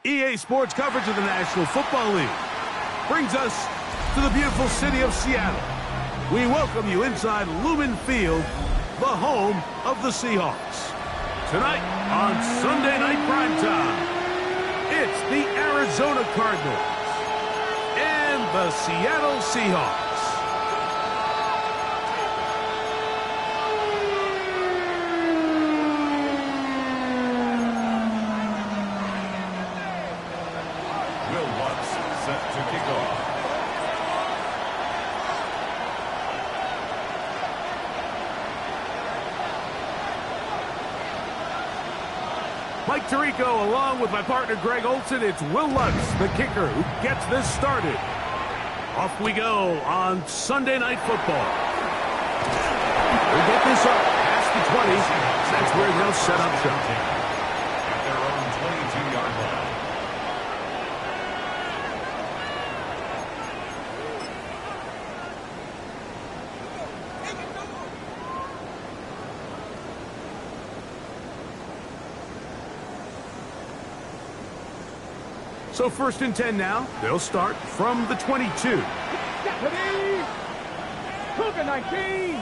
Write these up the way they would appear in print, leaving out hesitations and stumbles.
EA Sports coverage of the National Football League brings us to the beautiful city of Seattle. We welcome you inside Lumen Field, the home of the Seahawks. Tonight on Sunday Night Primetime, it's the Arizona Cardinals and the Seattle Seahawks. Mike Tirico, along with my partner Greg Olson, it's Will Lutz, the kicker, who gets this started. Off we go on Sunday Night Football. We get this up past the 20. That's where they'll set up shop. At their own 22-yard line. So 1st and 10 now. They'll start from the 22. Deputy! Cougar 19!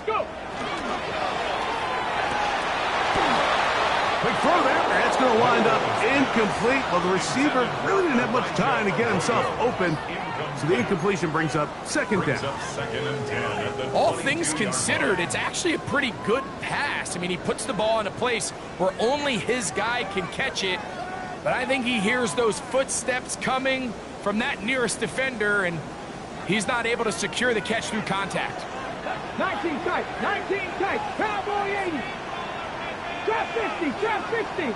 Go! Big throw there. That's going to wind up incomplete. Well, the receiver really didn't have much time to get himself open. So the incompletion brings up second down. All things considered, it's actually a pretty good pass. I mean, he puts the ball in a place where only his guy can catch it. But I think he hears those footsteps coming from that nearest defender, and he's not able to secure the catch through contact. 19 tight, 19 tight, Cowboy 80. Drop 50, drop 60.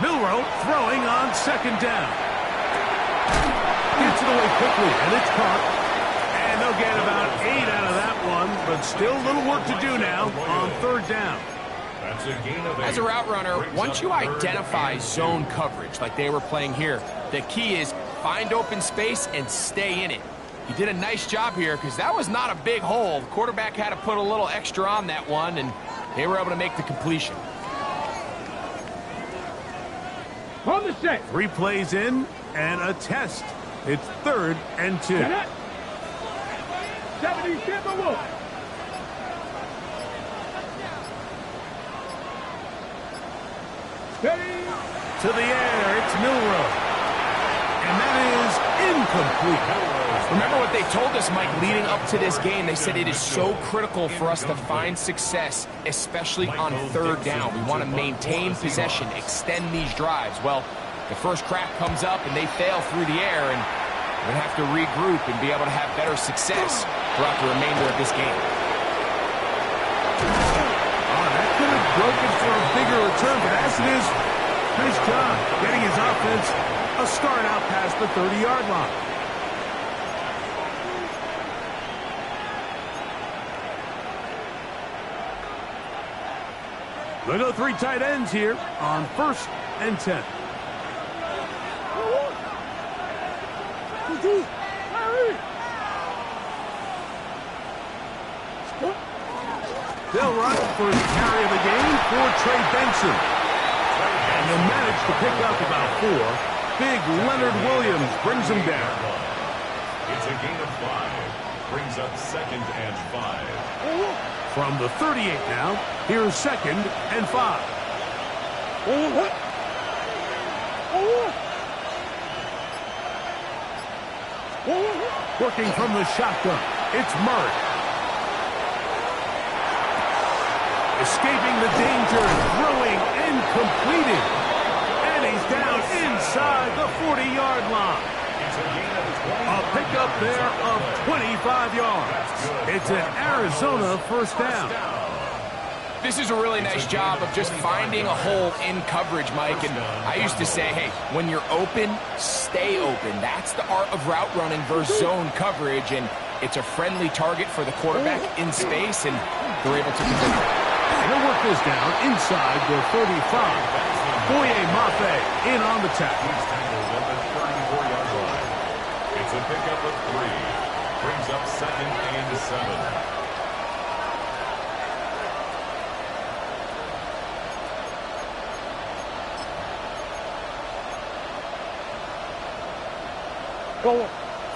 Milrow throwing on second down. Gets it away quickly, and it's caught. And they'll get about 8 out of that one, but still a little work to do now on 3rd down. As a route runner, once you identify zone coverage like they were playing here, the key is find open space and stay in it. He did a nice job here because that was not a big hole. The quarterback had to put a little extra on that one, and they were able to make the completion. On the set. 3 plays in and a test. It's 3rd and 2. 70 Timberwolves. To the air, it's Milrow. And that is incomplete. Remember what they told us, Mike, leading up to this game. They said it is so critical for us to find success, especially on 3rd down. We want to maintain possession, extend these drives. Well, the first crack comes up and they fail through the air, and we're going to have to regroup and be able to have better success throughout the remainder of this game. That could have broken for a bigger return, but as it is, nice job getting his offense a start out past the 30-yard line. They go 3 tight ends here on 1st and 10. They'll run for the carry of the game for Trey Benson. And they manage to pick up about 4. Big Leonard Williams brings him down. It's a gain of 5. Brings up 2nd and 5. From the 38 now, here's 2nd and 5. Working from the shotgun, it's Murray. Escaping the danger, throwing and completing. And he's down inside the 40-yard line. A pickup there of 25 yards. It's an Arizona first down. This is a really nice job of just finding a hole in coverage, Mike. And I used to say, hey, when you're open, stay open. That's the art of route running versus zone coverage. And it's a friendly target for the quarterback in space, and they're able to convert it. He'll work this down inside the 35. Boye Mafe in on the tackle. He's tackled at the 34-yard line. It's a pickup of 3. Brings up 2nd and 7.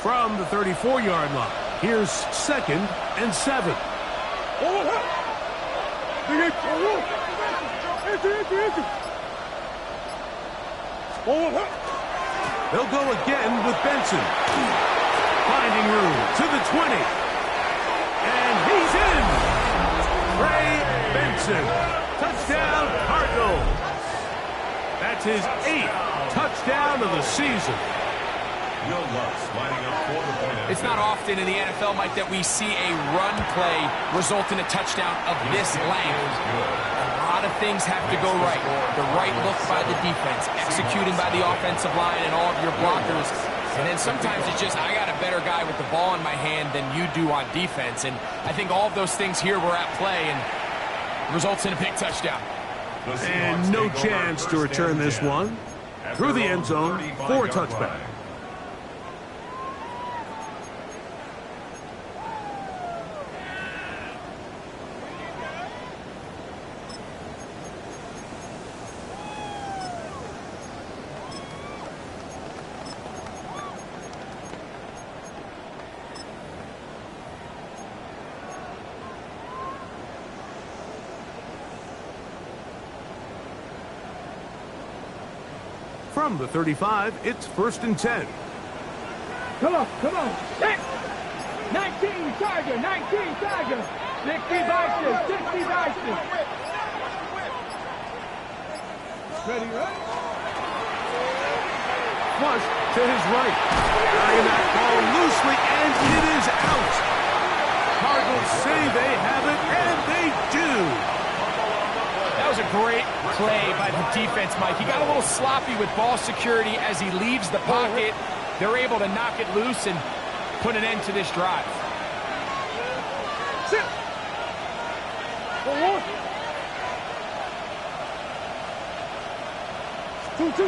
From the 34-yard line, here's 2nd and 7. They'll go again with Benson. Finding room to the 20. And he's in. Trey Benson. Touchdown, Cardinals. That's his 8th touchdown of the season. It's not often in the NFL, Mike, that we see a run play result in a touchdown of this length. A lot of things have to go right. The right look by the defense, executing by the offensive line and all of your blockers. And then sometimes it's just, I got a better guy with the ball in my hand than you do on defense. And I think all of those things here were at play and results in a big touchdown. And no chance to return this one. Through the end zone for a touchback. From the 35, it's 1st and 10. Come on. Set. 19 Tiger. 60 Bison. Ready, right? Flush to his right. Carrying that ball loosely, and it is out. Cardinals say they have it, and they do. That was a great play by the defense, Mike. He got a little sloppy with ball security as he leaves the pocket. They're able to knock it loose and put an end to this drive. Sit. One. 2-2.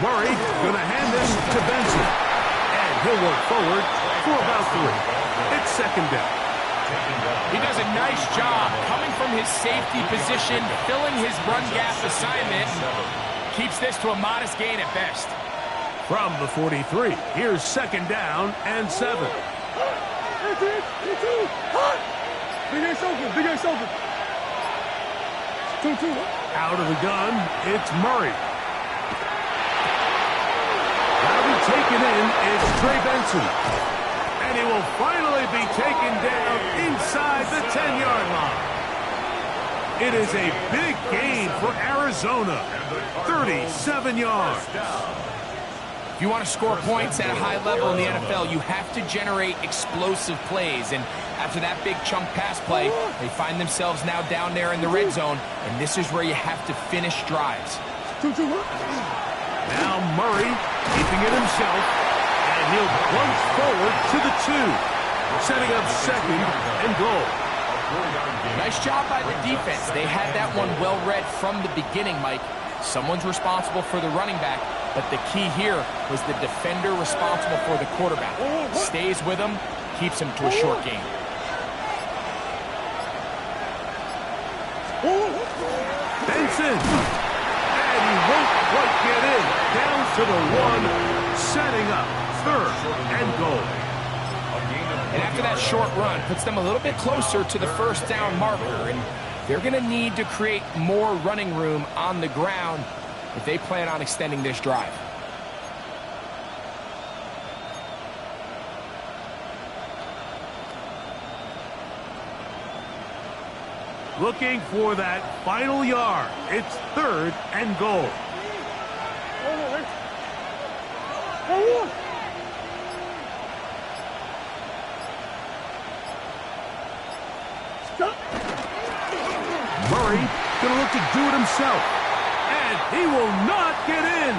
Murray going to hand this to Benson. And he'll work forward for about 3. It's 2nd down. He does a nice job coming from his safety position, filling his run gap assignment. Keeps this to a modest gain at best. From the 43, here's 2nd down and 7. Big ass open. 2-2. Out of the gun, it's Murray. That'll be taken in. It's Trey Benson. And he will finally be taken down inside the 10-yard line. It is a big gain for Arizona. 37 yards. If you want to score points at a high level in the NFL, you have to generate explosive plays. And after that big chunk pass play, they find themselves now down there in the red zone. And this is where you have to finish drives. Now Murray keeping it himself. And he'll plunge forward to the 2, setting up 2nd and goal. Nice job by the defense. They had that one well read from the beginning, Mike. Someone's responsible for the running back, but the key here was the defender responsible for the quarterback. Stays with him, keeps him to a short gain. Benson. And he to the 1, setting up 3rd and goal. And after that short run, puts them a little bit closer to the first down marker. And they're going to need to create more running room on the ground if they plan on extending this drive. Looking for that final yard. It's 3rd and goal. Murray going to look to do it himself. And he will not get in.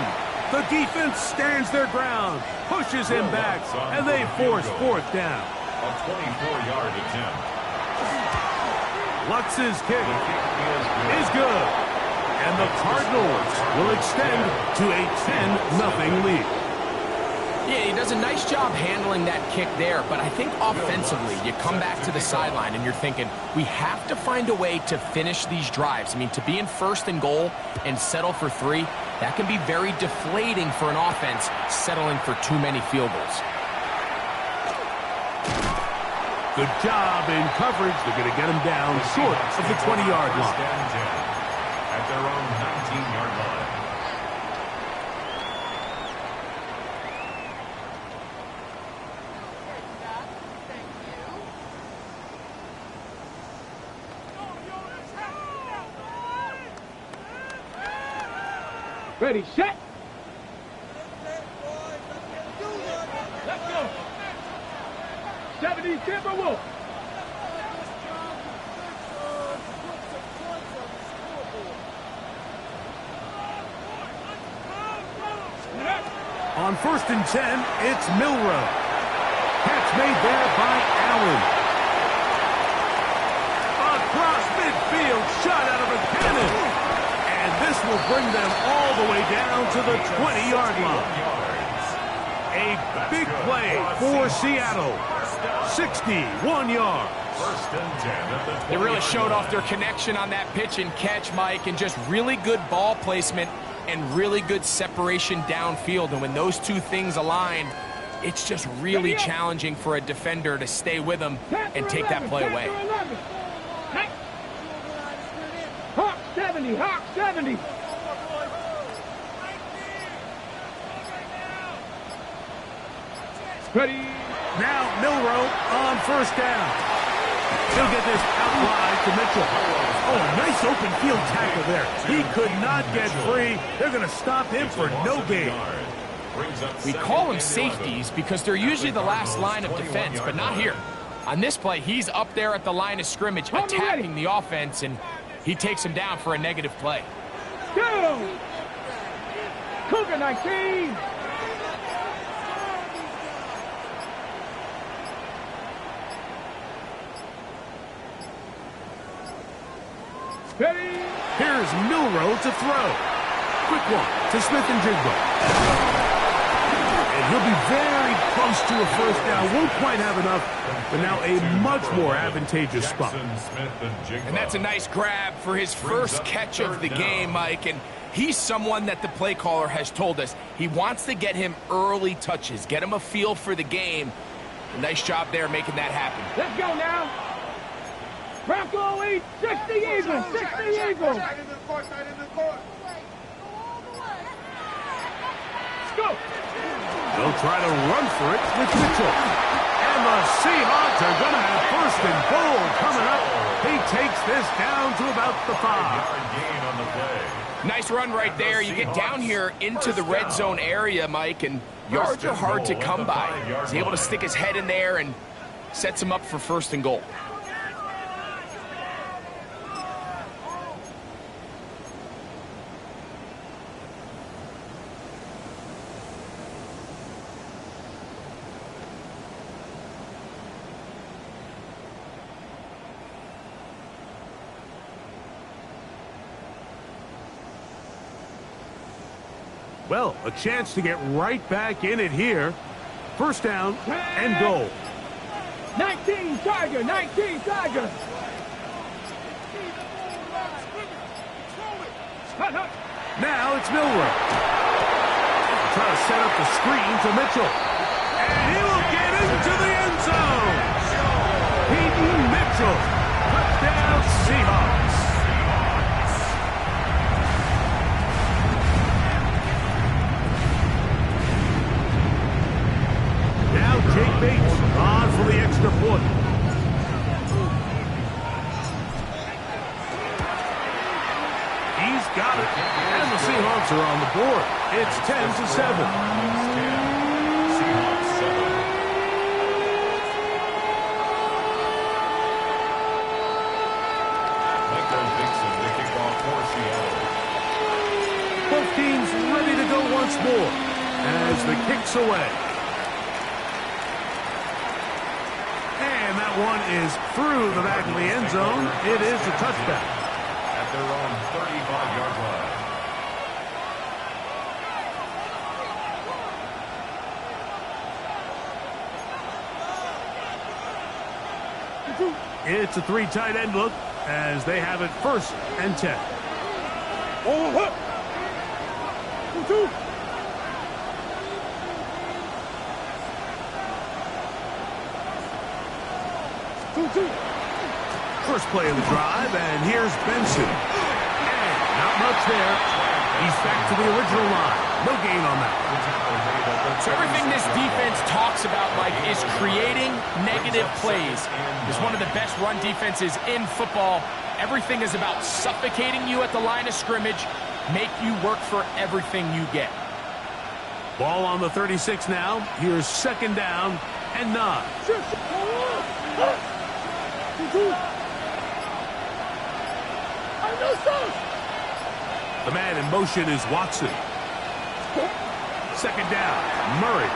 The defense stands their ground, pushes him back, and they force 4th down. A 24-yard attempt. Lutz's kick is good. And the Cardinals will extend to a 10-0 lead. Yeah, he does a nice job handling that kick there, but I think offensively, you come back to the sideline and you're thinking, we have to find a way to finish these drives. I mean, to be in 1st and goal and settle for 3, that can be very deflating for an offense settling for too many field goals. Good job in coverage. They're going to get him down short of the 20-yard line. At their own 19-yard line. Ready, set. Let's go. 70 Timberwolves. On 1st and 10, it's Milrow. Catch made there by Allen. Across midfield, shot out of a cannon. And this will bring them all the way down to the 20-yard line. A big play for Seattle. 61 yards. They really showed off their connection on that pitch and catch, Mike, and just really good ball placement and really good separation downfield. And when those two things align, it's just really challenging for a defender to stay with them and take that play away. Hawk 70, Hawk 70. Ready. Now Milrow on 1st down. He'll get this out wide to Mitchell. Oh, nice open field tackle there. He could not get free. They're going to stop him for no gain. We call them safeties because they're usually the last line of defense, but not here. On this play, he's up there at the line of scrimmage attacking the offense, and he takes him down for a negative play. Go! Cougar 19. Ready. Here's Milrow to throw. Quick one to Smith and Jigba. And he'll be very close to a 1st down. Won't quite have enough, but now a much more advantageous spot. And that's a nice grab for his first catch of the game, Mike. And he's someone that the play caller has told us he wants to get him early touches, get him a feel for the game. A nice job there making that happen. Let's go now. Bronco lead, 60 Eagles, 60 Eagles. Let's go. They'll try to run for it with Mitchell. And the Seahawks are going to have 1st and goal coming up. He takes this down to about the 5. Nice run right there. You get down here into the red zone area, Mike, and yards are hard to come by. He's able to stick his head in there and sets him up for 1st and goal. Well, a chance to get right back in it here. 1st down and goal. 19 Tiger, 19 Tiger. Now it's Milrow. try to set up the screen to Mitchell. And he will get into the end zone. Peyton Mitchell. Touchdown, Seahawks. Now Jake Bates on for the extra point. He's got it. And the Seahawks are on the board. It's 10-7. Seahawks 7. The kickoff for Seattle. Both teams ready to go once more as the kick's away. And that one is through the back of the end zone. It is a touchdown. At their own 35-yard line. It's a three tight end look as they have it 1st and 10. First play of the drive, and here's Benson. And not much there. He's back to the original line. No gain on that. So everything this defense talks about, Mike, is creating negative plays. It's one of the best run defenses in football. Everything is about suffocating you at the line of scrimmage, make you work for everything you get. Ball on the 36 now. Here's 2nd down and 9. The man in motion is Watson. 2nd down, Murray.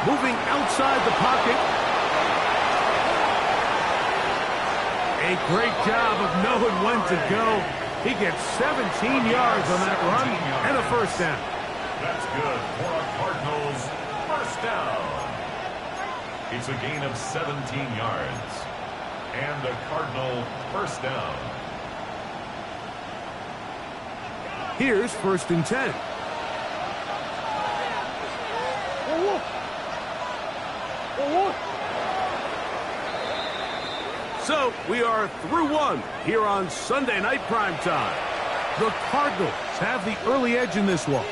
Moving outside the pocket. A great job of knowing when to go. He gets 17 yards on that run and a 1st down. That's good for a Cardinals 1st down. It's a gain of 17 yards. And a Cardinal 1st down. Here's 1st and 10. So we are through one here on Sunday Night Primetime. The Cardinals have the early edge in this one.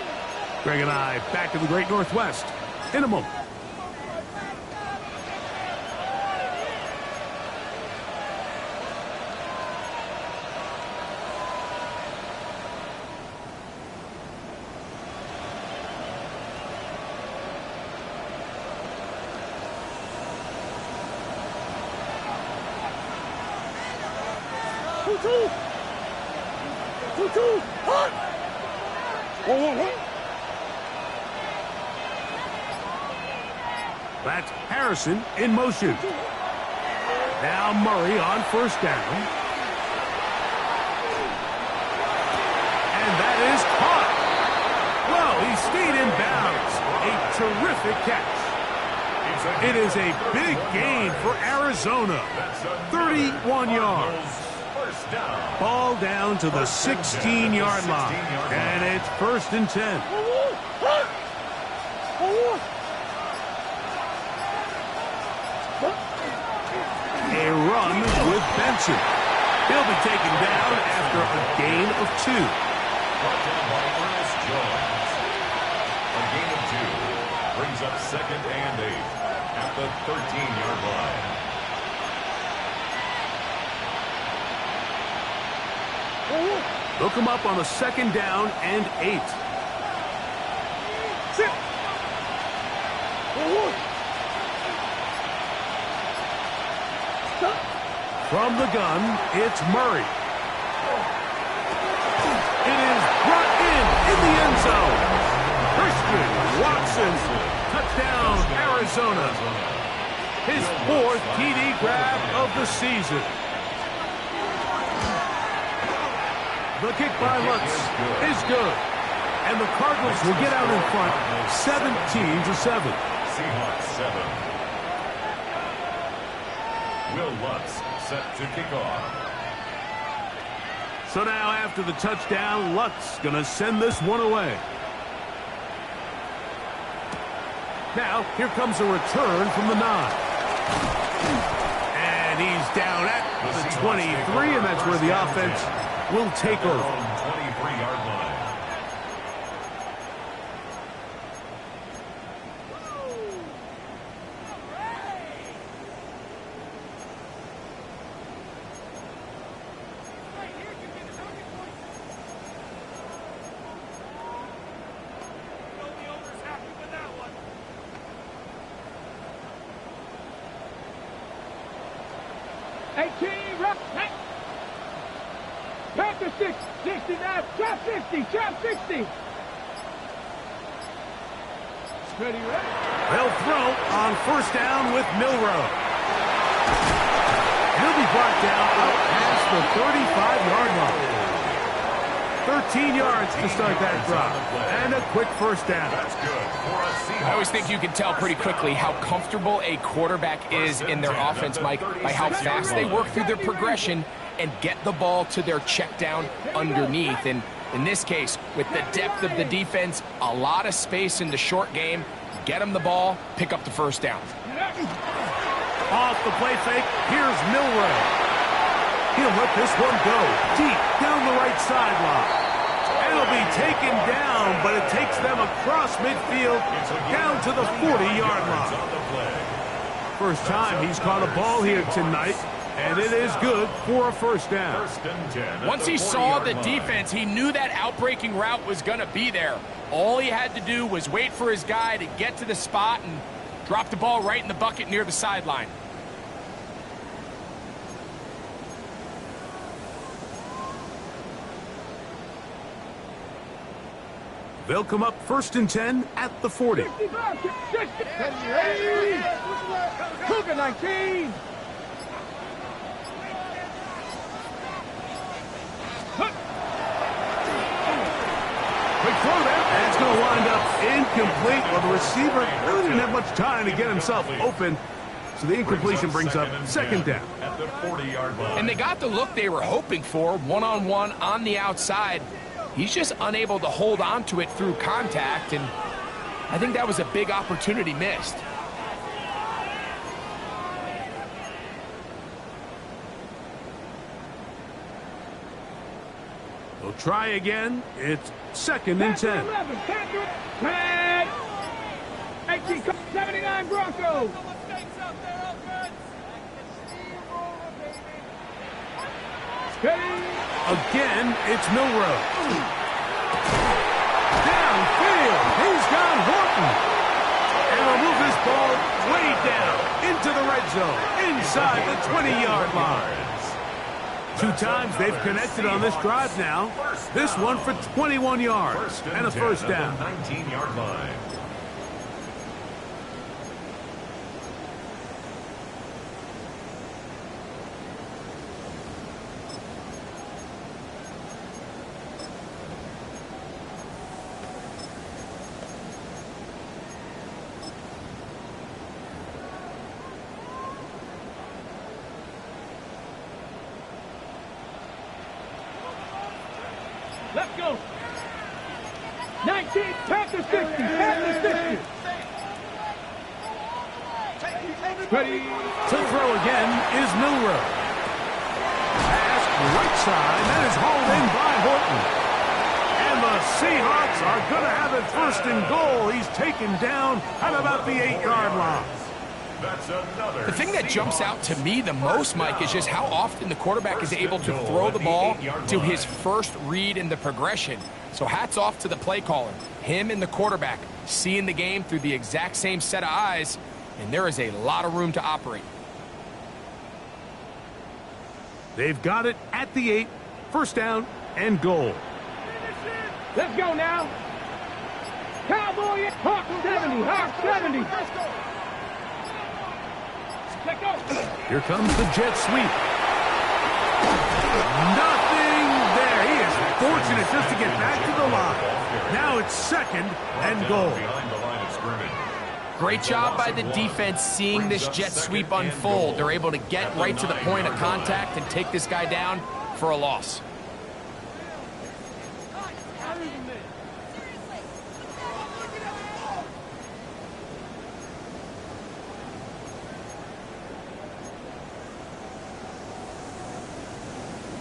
Greg and I back to the Great Northwest in a moment. That's Harrison in motion. Now Murray on 1st down. And that is caught. Well, he stayed in bounds. A terrific catch. It is a big gain for Arizona. 31 yards. Ball down to the 16-yard line. And it's 1st and 10. A run with Benson. He'll be taken down after a gain of 2. Brought down by Ernest Jones. A gain of 2 brings up 2nd and 8 at the 13-yard line. Look him up on a 2nd down and 8. From the gun, it's Murray. It is brought in the end zone. Christian Watson, touchdown, Arizona. His 4th TD grab of the season. The kick by Lutz is good. And the Cardinals will get out in front 17-7. Seahawks 7. Will Lutz set to kick off. So now after the touchdown, Lutz going to send this one away. Now, here comes a return from the 9. And he's down at the 23, and that's where the offense will take over. 23-yard line. Back to 69, trap 60, trap 60. Steady, ready. They'll throw on first down with Milroe. He'll be brought down out past the 35-yard line. 13 yards to start that drive. And a quick first down. That's good for a Seahawks. I always think you can tell pretty quickly how comfortable a quarterback is in their offense, Mike, by how fast they work through their progression and get the ball to their check down underneath. And in this case, with the depth of the defense, a lot of space in the short game, get them the ball, pick up the first down. Off the play fake, here's Milroe. He'll let this one go deep down the right sideline. It'll be taken down, but it takes them across midfield down to the 40-yard line. First time he's caught a ball here tonight, and it is good for a first down. Once he saw the defense, he knew that outbreaking route was going to be there. All he had to do was wait for his guy to get to the spot and drop the ball right in the bucket near the sideline. They'll come up first and 10 at the 40. 65, 60, Cougar 19. Quick throw there, and it's going to wind up incomplete. Well, the receiver really didn't have much time to get himself open, so the incompletion brings up second down. At the 40-yard line. And they got the look they were hoping for, one-on-one on the outside. He's just unable to hold on to it through contact, and I think that was a big opportunity missed. We'll try again. It's second and 10. 18, 79 Broncos. Again, it's Milroe. Downfield, he's got Horton. And will move this ball way down into the red zone, inside the 20-yard line. 2 times they've connected on this drive now. This one for 21 yards and a first down. 19-yard line. Let's go. 19, pass to 60, pass to 60. Ready. To throw again is Milroe. Pass right side, that is hauled in by Horton. And the Seahawks are going to have it first and goal. He's taken down at about the 8-yard line. That's another. The thing that jumps out to me the most, Mike, is just how often the quarterback is able to throw the ball to his first read in the progression. So hats off to the play caller. Him and the quarterback seeing the game through the exact same set of eyes, and there is a lot of room to operate. They've got it at the 8, first down and goal. Let's go now. Cowboy, Hawk 70, Hawk 70. Here comes the jet sweep. Nothing there. He is fortunate just to get back to the line. Now it's second and goal. Behind the line of scrimmage. Great job by the defense seeing this jet sweep unfold. They're able to get right to the point of contact and take this guy down for a loss.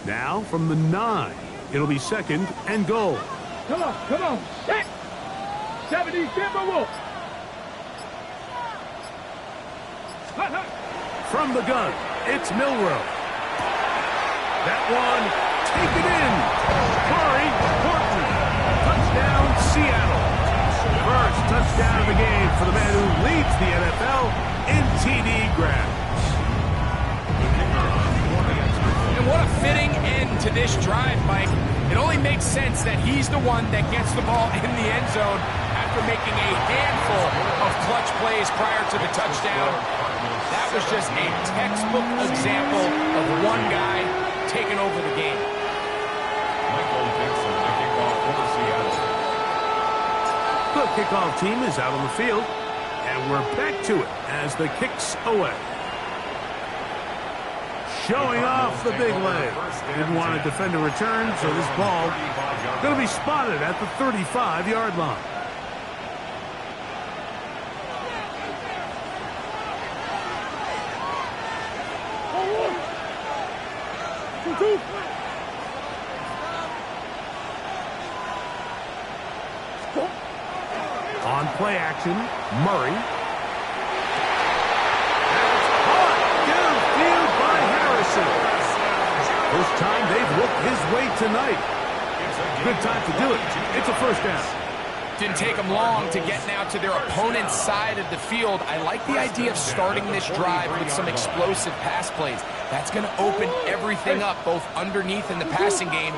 Now from the 9, it'll be 2nd and goal. Come on, set! 70 Timberwolves! Hut, hut. From the gun, it's Milrow. That one, taken in. Curry, Portland. Touchdown, Seattle. First touchdown of the game for the man who leads the NFL in TD grabs. And what a fitting end to this drive, Mike. It only makes sense that he's the one that gets the ball in the end zone after making a handful of clutch plays prior to the touchdown. That was just a textbook example of one guy taking over the game. The kickoff team is out on the field, and we're back to it as the kick's away. Showing off the big leg. Didn't want to defend a return, so this ball going to be spotted at the 35-yard line. On play action, Murray. That's caught downfield by Harrison. First time they've looked his way tonight. Good time to do it. It's a first down. Didn't take them long to get now to their opponent's side of the field. I like the idea of starting this drive with some explosive pass plays. That's going to open everything up, both underneath in the passing game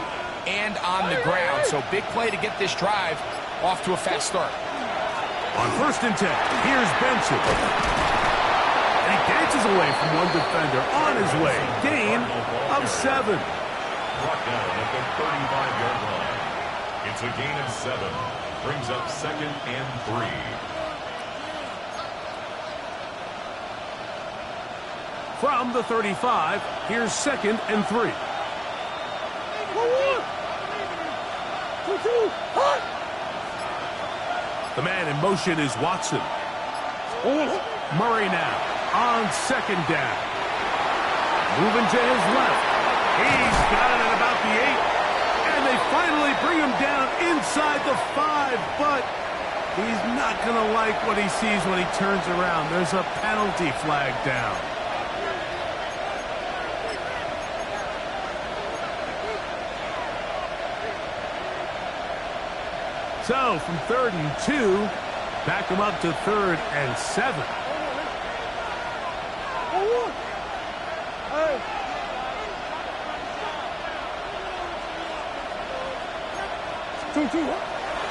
and on the ground. So big play to get this drive off to a fast start. On 1st and 10, here's Benson. And he dances away from one defender on his way. Gain of 7. Brought down at the 35-yard line. It's a gain of 7. Brings up 2nd and 3. From the 35, here's 2nd and 3. The man in motion is Watson. Murray now on 2nd down. Moving to his left. He's got it at about the 8. And they finally bring him down inside the 5. But he's not going to like what he sees when he turns around. There's a penalty flag down. So, from 3rd and 2, back him up to 3rd and 7.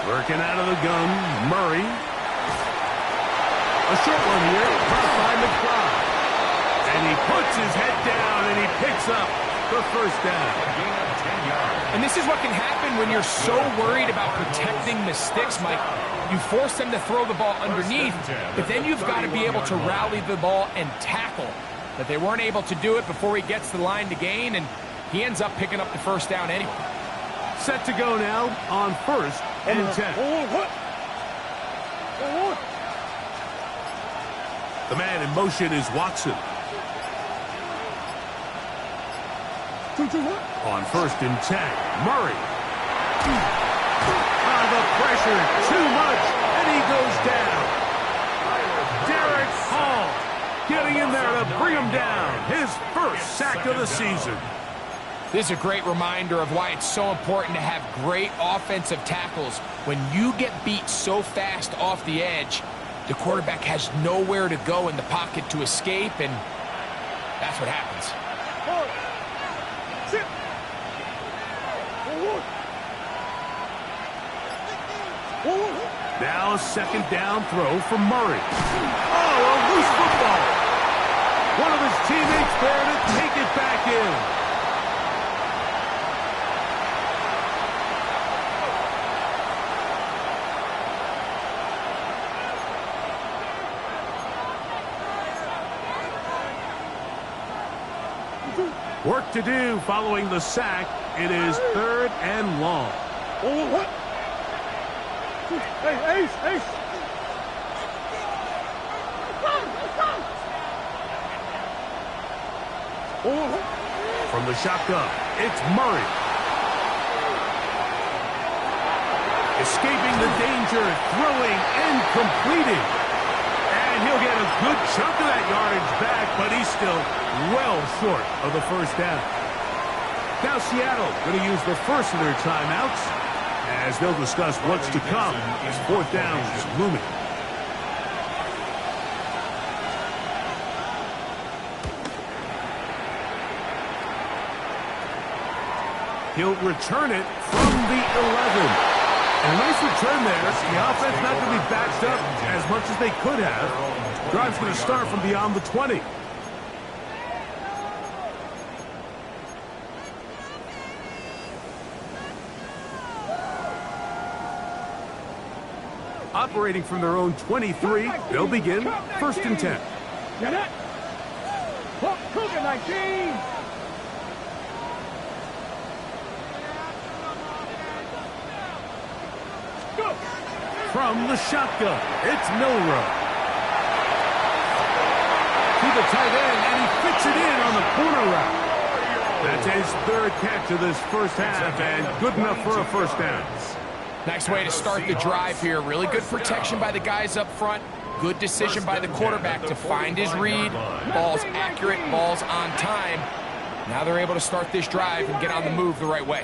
Working out of the gun, Murray. A short one here, caught by McBride. And he puts his head down and he picks up the first down. And this is what can happen when you're so worried about protecting the sticks, Mike. You force them to throw the ball underneath, but then you've got to be able to rally the ball and tackle. But they weren't able to do it before he gets the line to gain, and he ends up picking up the first down anyway. Set to go now on 1st and 10. The man in motion is Watson. On 1st and 10, Murray. The pressure, too much, and he goes down. Derek Hall getting in there to bring him down. His first sack of the season. This is a great reminder of why it's so important to have great offensive tackles. When you get beat so fast off the edge, the quarterback has nowhere to go in the pocket to escape, and that's what happens. Now a 2nd down throw from Murray. Oh, a loose football. One of his teammates there to take it back in. Work to do following the sack. It is 3rd and long. Ace. From the shotgun, it's Murray. Escaping the danger, throwing and completing. And he'll get a good chunk of that yardage back, but he's still well short of the first down. Now Seattle going to use the first of their timeouts as they'll discuss what's to come as fourth down is looming. He'll return it from the 11. And a nice return there. The offense not going to be backed up as much as they could have. Drive's going to start from beyond the 20. Operating from their own 23, they'll begin first and 10. Get it? Cougar 19. From the shotgun, it's Milroe. To the tight end, and he fits it in on the corner route. That's his third catch of this first half, and good enough for a first down. Nice way to start the drive here. Really good protection by the guys up front. Good decision by the quarterback to find his read. Ball's accurate, ball's on time. Now they're able to start this drive and get on the move the right way.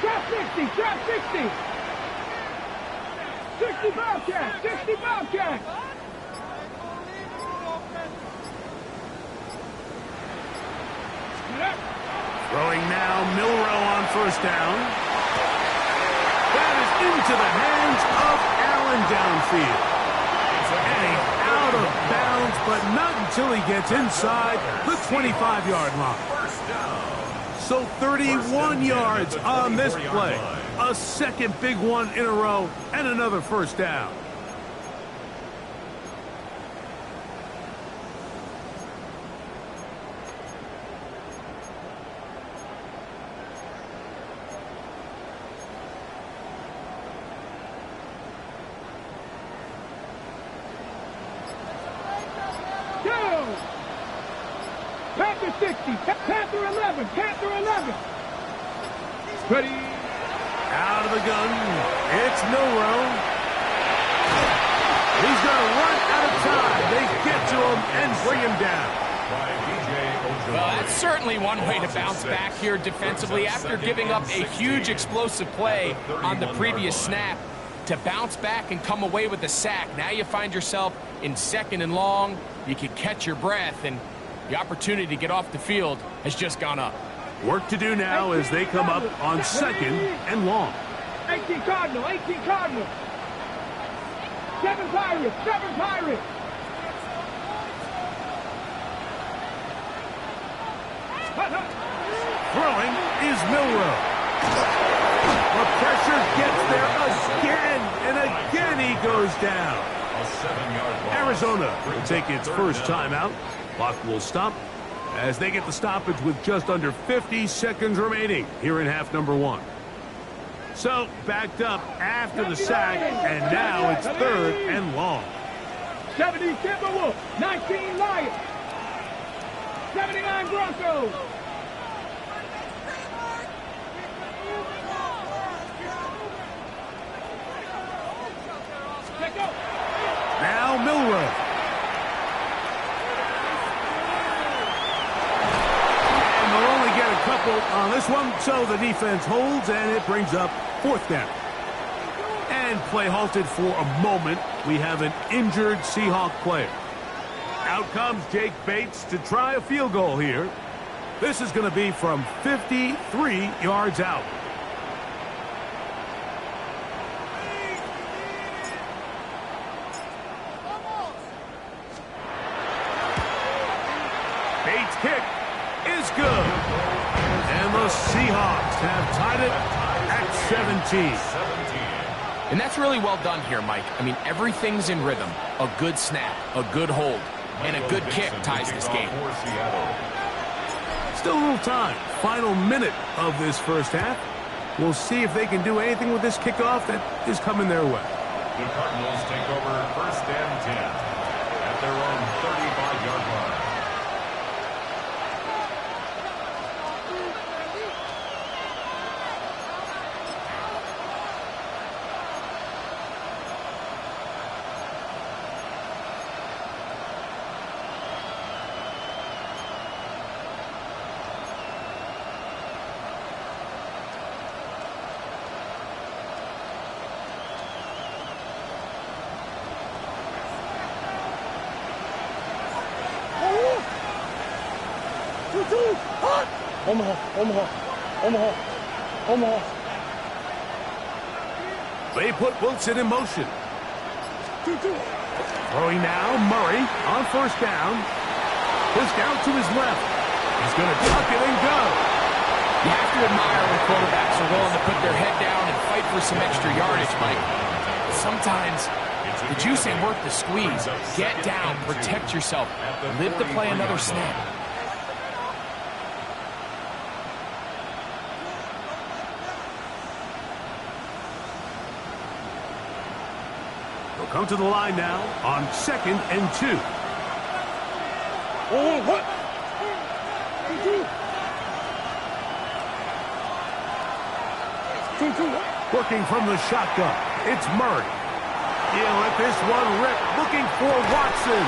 Trap 60, trap 60. 60 Bobcat, 60 Bobcat. Throwing now, Milroe on first down. That is into the hands of Allen downfield. And he's out of bounds, but not until he gets inside the 25-yard line. So 31 yards on this play. A second big one in a row, and another first down. Panther 60, Panther 11, Panther 11. Ready. Out of the gun, it's Milroe. He's going to run out of time. They get to him and bring him down. Well, that's certainly one way to bounce back here defensively after giving up a huge explosive play on the previous snap. To bounce back and come away with a sack. Now you find yourself in second and long. You can catch your breath, and the opportunity to get off the field has just gone up. Work to do now as they come up on second and long. 18 Cardinal, 18 Cardinal. 7 Pirates, 7 Pirates. Throwing is Milroe. The pressure gets there again, and again he goes down. A 7-yard loss. Arizona will take its first timeout. Clock will stop as they get the stoppage with just under 50 seconds remaining here in half number one. So backed up after the sack, and now it's third and long. 70 Timberwolves, 19 Lions, 79 Broncos. Now Milroe. And they'll only get a couple on this one, so the defense holds, and it brings up fourth down. And play halted for a moment. We have an injured Seahawk player. Out comes Jake Bates to try a field goal here. This is going to be from 53 yards out. Bates' kick is good. And the Seahawks have tied it at 17. And that's really well done here, Mike. I mean, everything's in rhythm. A good snap, a good hold, and a good kick ties this game. Still a little time. Final minute of this first half. We'll see if they can do anything with this kickoff that is coming their way. The Cardinals take over first and 10 at their own 35-yard line. They put Wilson in motion. Throwing now, Murray on first down. Push down to his left. He's going to tuck it and go. You have to admire when quarterbacks are willing to put their head down and fight for some extra yardage, Mike. Sometimes the juice ain't worth the squeeze. Get down, protect yourself, live to play another snap. They'll come to the line now on 2nd and 2. Working from the shotgun, it's Murray. He'll let this one rip, looking for Watson.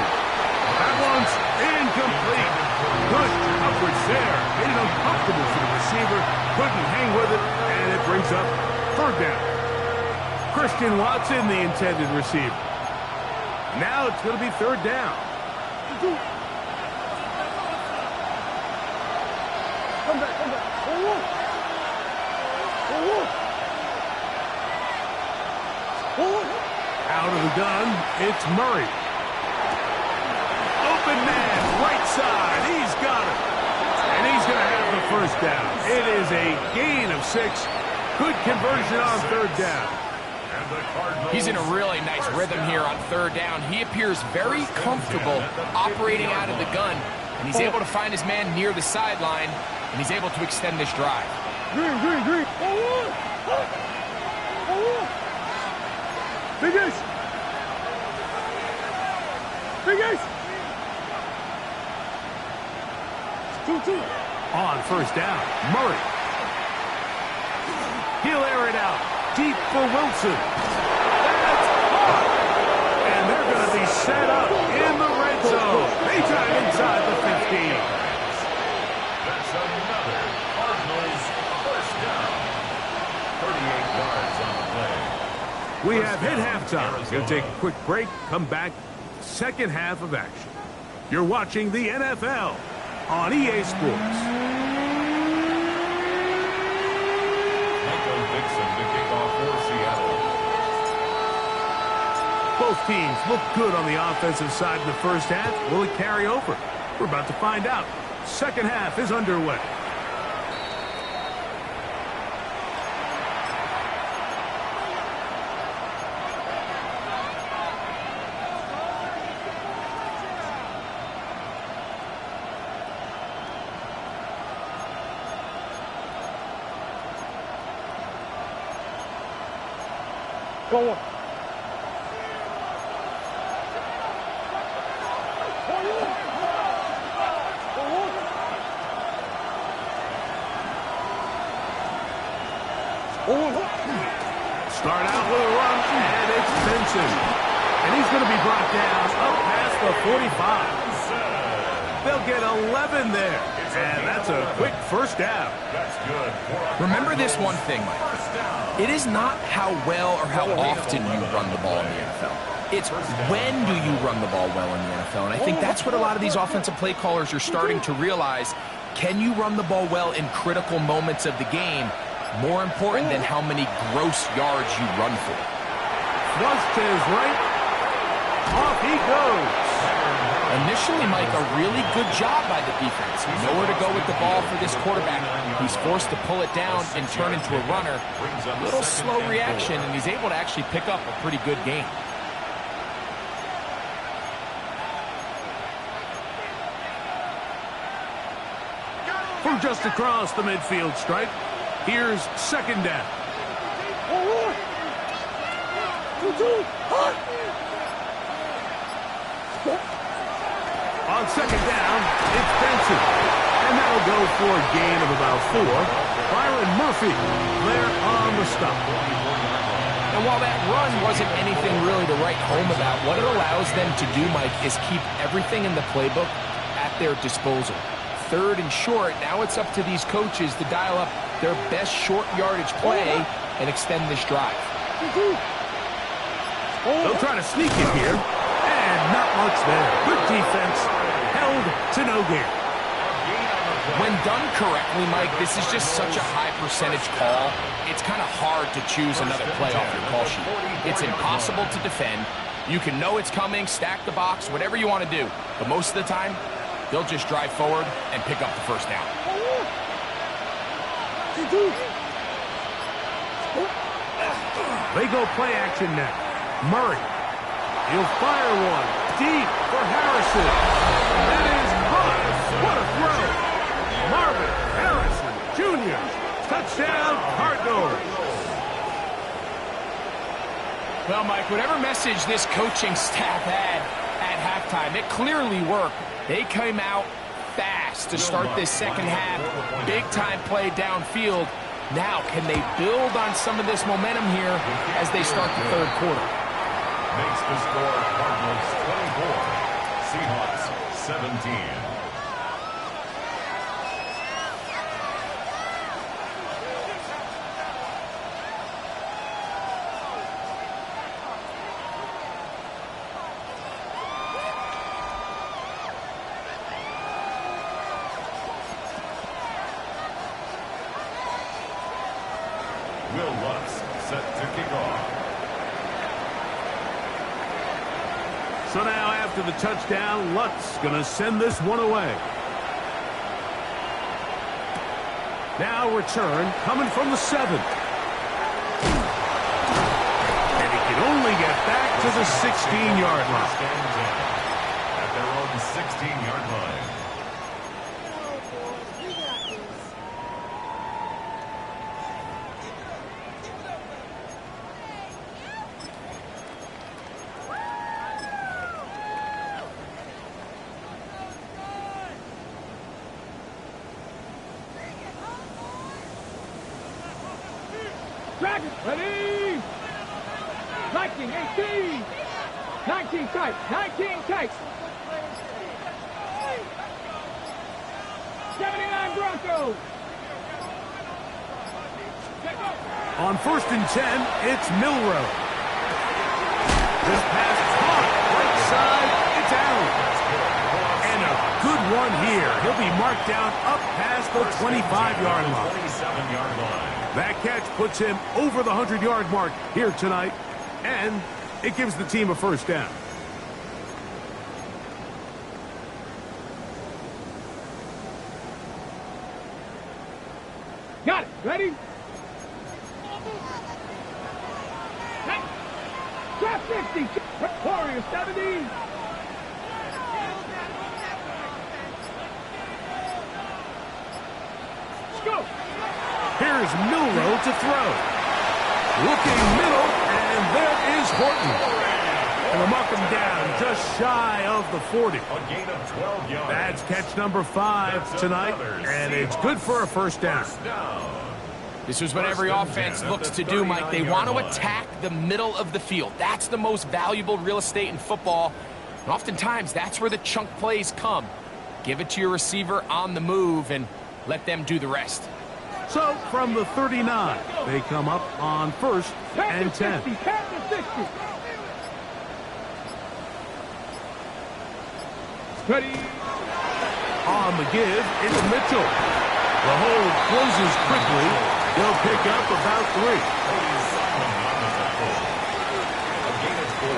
That one's incomplete. Good coverage there. Made it uncomfortable for the receiver. Couldn't hang with it, and it brings up 3rd down. Christian Watson, the intended receiver. Now it's going to be 3rd down. Out of the gun, it's Murray. Open man, right side. He's got it. And he's going to have the 1st down. It is a gain of 6. Good conversion on 3rd down. He's in a really nice rhythm here on 3rd down. He appears very comfortable operating out of the gun, and he's able to find his man near the sideline, and he's able to extend this drive. Green. Biggest. On 1st down, Murray. He'll air it out. Deep for Wilson. That's caught. And they're going to be set up in the red zone. They drive inside the 15. That's another Cardinals 1st down. 38 yards on the play. We have hit halftime. Going to take a quick break. Come back. 2nd half of action. You're watching the NFL on EA Sports. Both teams look good on the offensive side in the 1st half. Will it carry over? We're about to find out. 2nd half is underway. Go on. Start out with a run, and it's Benson. And he's going to be brought down up past the 45. They'll get 11 there. And that's a quick 1st down. Remember this one thing, Mike. It is not how well or how often you run the ball in the NFL. It's when do you run the ball well in the NFL. And I think that's what a lot of these offensive play callers are starting to realize. Can you run the ball well in critical moments of the game? More important than how many gross yards you run for. Flush to his right. Off he goes. Initially, Mike, a really good job by the defense. Nowhere to go with the ball for this quarterback. He's forced to pull it down and turn into a runner. A little slow reaction, and he's able to actually pick up a pretty good gain. From just across the midfield stripe, here's 2nd down. On 2nd down, it's Benson. And that'll go for a gain of about 4. Byron Murphy there on the stop. And while that run wasn't anything really to write home about, what it allows them to do, Mike, is keep everything in the playbook at their disposal. 3rd and short, now it's up to these coaches to dial up their best short yardage play and extend this drive. They'll try to sneak it here, and not much there. Good defense, held to no gain. When done correctly, Mike, this is just such a high percentage call. It's kind of hard to choose another play off your call sheet. It's impossible to defend. You can know it's coming, stack the box, whatever you want to do. But most of the time, they'll just drive forward and pick up the first down. They go play action now. Murray. He'll fire one deep for Harrison. That is high. What a throw. Marvin Harrison Jr. Touchdown, Cardinals. Well, Mike, whatever message this coaching staff had at halftime, it clearly worked. They came out fast to start this second half. Big-time play downfield. Now, can they build on some of this momentum here as they start the third quarter? Makes the score Cardinals 24, Seahawks 17. So now after the touchdown, Lutz going to send this one away. Now return coming from the 7. And he can only get back to the 16-yard line. At their own 16-yard line. Dragon, ready! 19, 18! 19 tight, 19 tight! 79 Broncos! On 1st and 10, it's Milroe. This pass caught right side, it's Allen. And a good one here. He'll be marked down up past the 25-yard line. 27-yard line. That catch puts him over the 100-yard mark here tonight, and it gives the team a first down. Got it. Ready? Drop 50. Warriors 70. Let's go. Here's Milroe to throw. Looking middle, and there is Horton. And they'll mark him down just shy of the 40. A gain of 12 yards. That's catch number 5 tonight, and it's good for a first down. This is what every offense looks to do, Mike. They want to attack the middle of the field. That's the most valuable real estate in football. And oftentimes, that's where the chunk plays come. Give it to your receiver on the move and let them do the rest. So, from the 39, they come up on 1st and 10. Ready. On the give, it's Mitchell. The hold closes quickly. They'll pick up about 3. A gain of 4.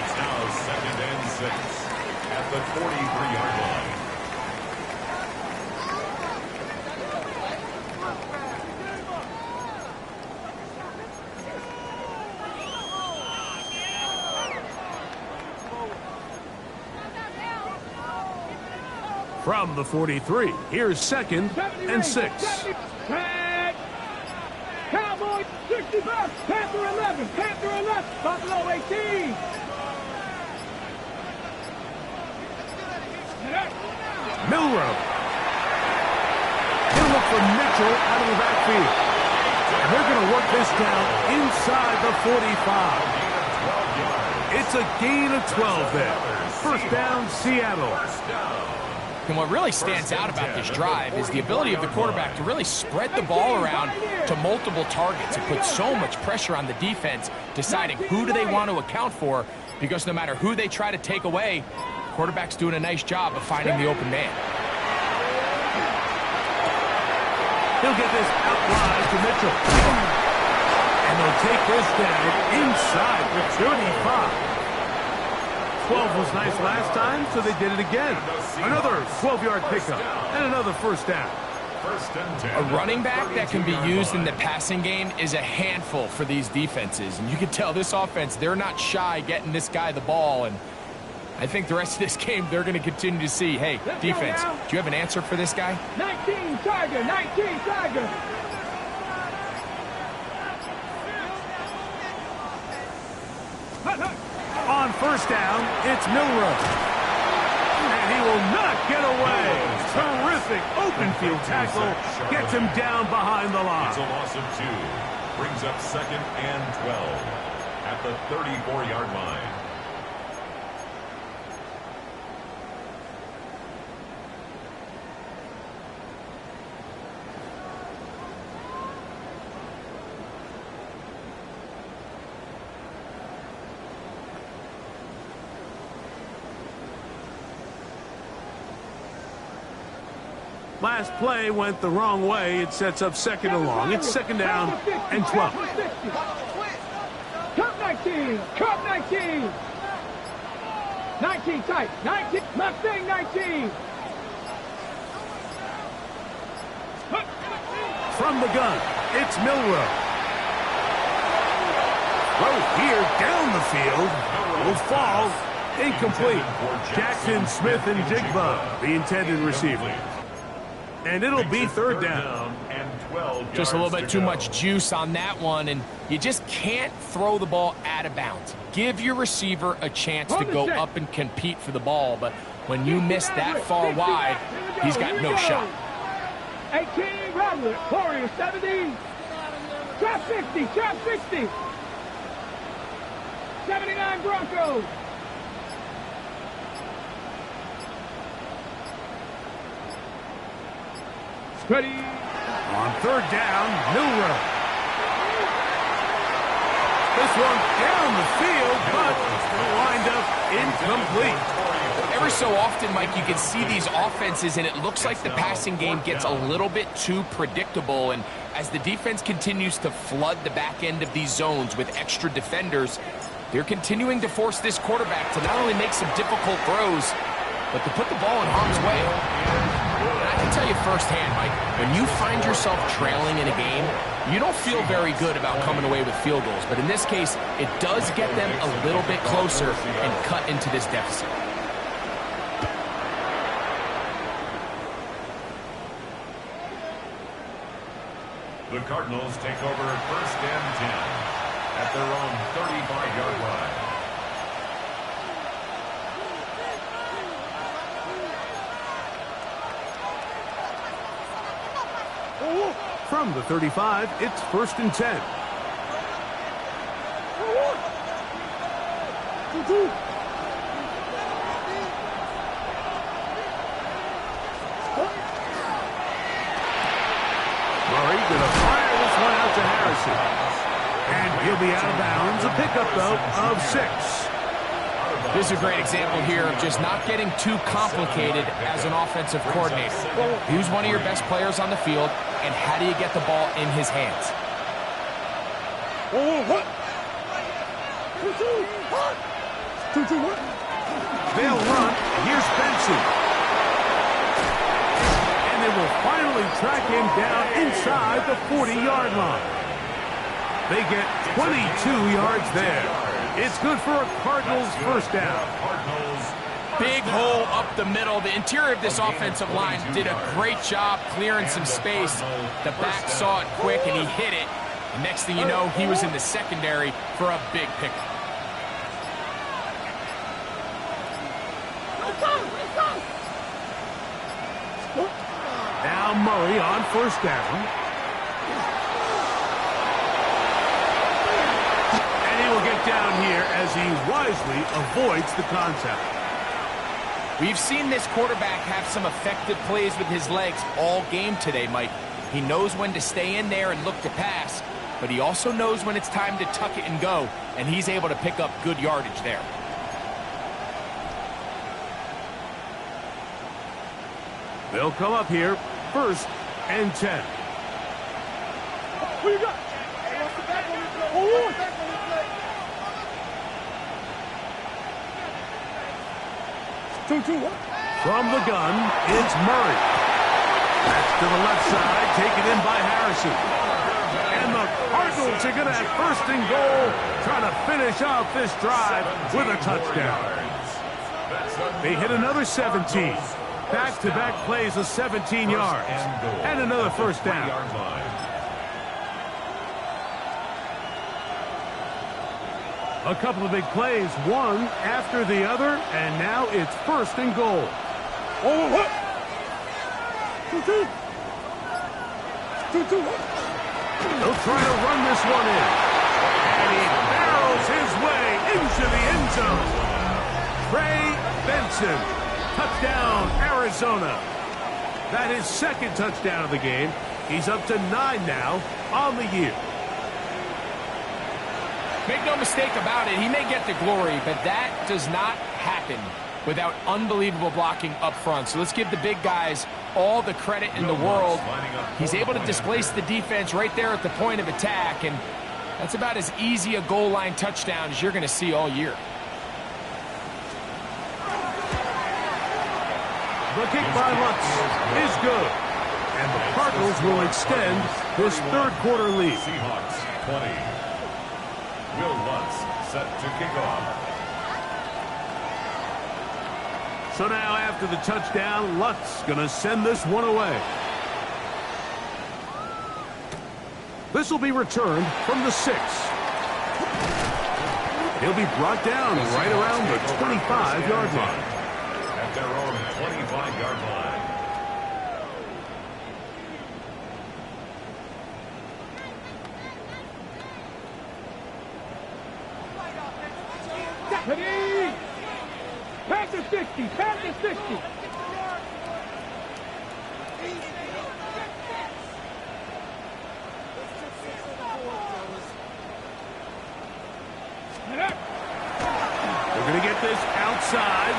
It's now 2nd and 6 at the 43-yard line. From the 43, here's 2nd and 6. Cowboys 65, Panther 11, Panther 11, Buffalo 18. Milroe. He'll look for Mitchell out of the backfield. They're going to work this down inside the 45. It's a gain of 12 there. First down, Seattle. And what really stands out about this drive is the ability of the quarterback to really spread the ball around to multiple targets and put so much pressure on the defense, deciding who do they want to account for, because no matter who they try to take away, quarterback's doing a nice job of finding the open man. He'll get this out wide to Mitchell. And they'll take this down inside the 35. 12 was nice last time, so they did it again. Another 12-yard pickup and another first down. A running back that can be used in the passing game is a handful for these defenses. And you can tell this offense, they're not shy getting this guy the ball. And I think the rest of this game, they're going to continue to see, hey, defense, do you have an answer for this guy? 19 Tiger, 19 Tiger. On first down, it's Milroe. And he will not get away. Terrific open field tackle. Gets him down behind the line. It's a loss of 2. Brings up 2nd and 12 at the 34-yard line. Last play went the wrong way. It sets up 2nd and long. It's 2nd down and 12. Cup 19. Cup 19. 19 tight. 19. Mustang 19. From the gun, it's Milroe. Throw here down the field. Will fall. Incomplete. Jackson, Smith, and Jigba, the intended receiver. And it'll be 3rd down. Just a little bit too much juice on that one, and you just can't throw the ball out of bounds. Give your receiver a chance to go up and compete for the ball, but when you miss that far wide, he's got no shot. 18 Rattler, Warrior 70. Trap 60, trap 60. 79 Broncos. Ready. On 3rd down, Milroe. This one down the field, but lined up incomplete. Every so often, Mike, you can see these offenses, and it looks like the passing game gets a little bit too predictable. And as the defense continues to flood the back end of these zones with extra defenders, they're continuing to force this quarterback to not only make some difficult throws, but to put the ball in harm's way. And I can tell you firsthand, Mike, when you find yourself trailing in a game, you don't feel very good about coming away with field goals. But in this case, it does get them a little bit closer and cut into this deficit. The Cardinals take over 1st and 10 at their own 35-yard line. From the 35, it's 1st and 10. Murray going to fire this one out to Harrison. And he'll be out of bounds. A pickup, though, of 6. This is a great example here of just not getting too complicated as an offensive coordinator. Who's one of your best players on the field, and how do you get the ball in his hands? They'll run. Here's Benson. And they will finally track him down inside the 40-yard line. They get 22 yards there. It's good for a Cardinals first down. Big hole up the middle. The interior of this offensive line did a great job clearing some space. The back saw it quick, and he hit it. And next thing you know, he was in the secondary for a big pickup. Now Murray on first down. Will get down here as he wisely avoids the contact. We've seen this quarterback have some effective plays with his legs all game today, Mike. He knows when to stay in there and look to pass, but he also knows when it's time to tuck it and go, and he's able to pick up good yardage there. They'll come up here 1st and 10. Who you got? Oh. Two. From the gun, it's Murray. That's to the left side, taken in by Harrison. And the Cardinals are going to have first and goal, trying to finish off this drive with a touchdown. They hit another 17. Back-to-back plays of 17 yards. And another first down. A couple of big plays, one after the other, and now it's first and goal. Oh, what? Two. They'll try to run this one in. And he barrels his way into the end zone. Trey Benson, touchdown, Arizona. That is second touchdown of the game. He's up to 9 now on the year. Make no mistake about it, he may get the glory, but that does not happen without unbelievable blocking up front. So let's give the big guys all the credit in the world. He's able to displace the defense right there at the point of attack, and that's about as easy a goal line touchdown as you're going to see all year. The kick by Lutz is good, and the Cardinals will extend this third quarter lead. Seahawks 20. Will Lutz set to kick off. So now after the touchdown, Lutz going to send this one away. This will be returned from the 6. He'll be brought down right around the 25-yard line. At their own 25-yard line. Pass to 60. Pass to 60. They're going to get this outside.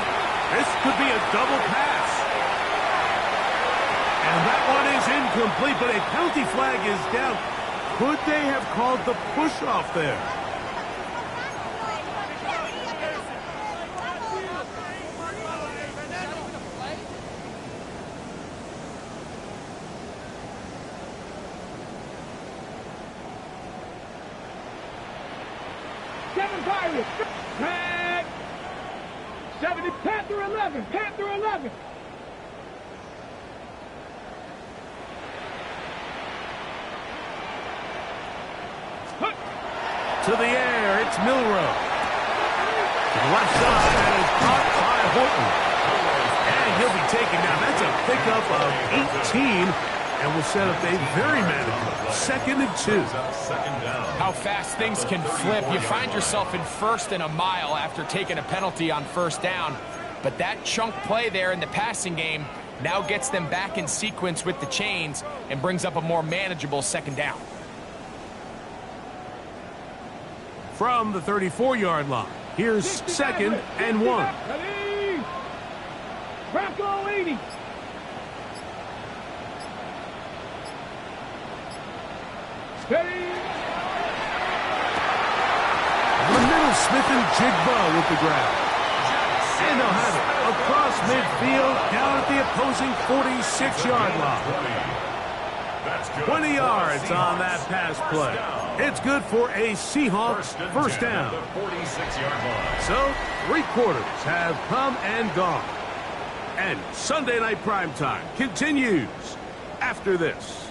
This could be a double pass. And that one is incomplete, but a penalty flag is down. Could they have called the push-off there? Panther 11. To the air, it's Milrow. To the left side, and it's caught by Horton. And he'll be taken down. That's a pickup of 18, and will set up a very manageable 2nd and 2. How fast things can flip. You find yourself in 1st and a mile after taking a penalty on 1st down. But that chunk play there in the passing game now gets them back in sequence with the chains and brings up a more manageable 2nd down. From the 34-yard line, here's 2nd and 1. Bronco 80. Steady. The middle, Smith and Jigba with the grab. And they'll have it across midfield, down at the opposing 46-yard line. 20 yards on that pass play. It's good for a Seahawks first down. So, 3 quarters have come and gone. And Sunday Night Primetime continues after this.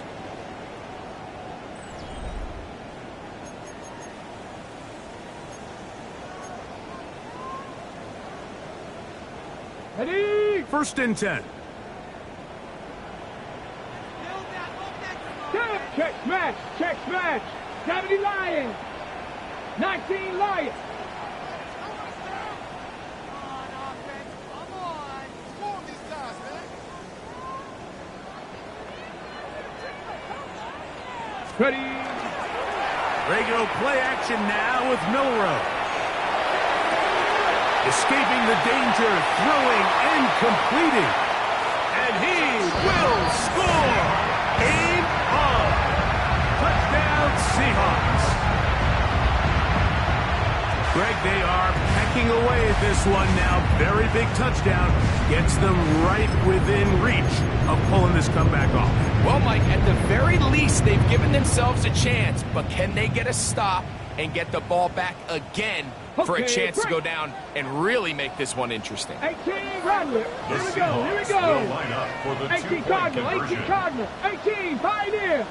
Ready? 1st and 10. Check smash. 70 Lions. 19 Lions. Ready? Regular play action now with Milrow. Escaping the danger, throwing and completing. And he will score. Game on. Touchdown Seahawks. Greg, they are pecking away at this one now. Very big touchdown. Gets them right within reach of pulling this comeback off. Well, Mike, at the very least, they've given themselves a chance. But can they get a stop and get the ball back again for a chance to go down and really make this one interesting? 18 Cardinals. Here we go. Here we go. 18 Cardinals. 18 Cardinals. 18 Pioneer.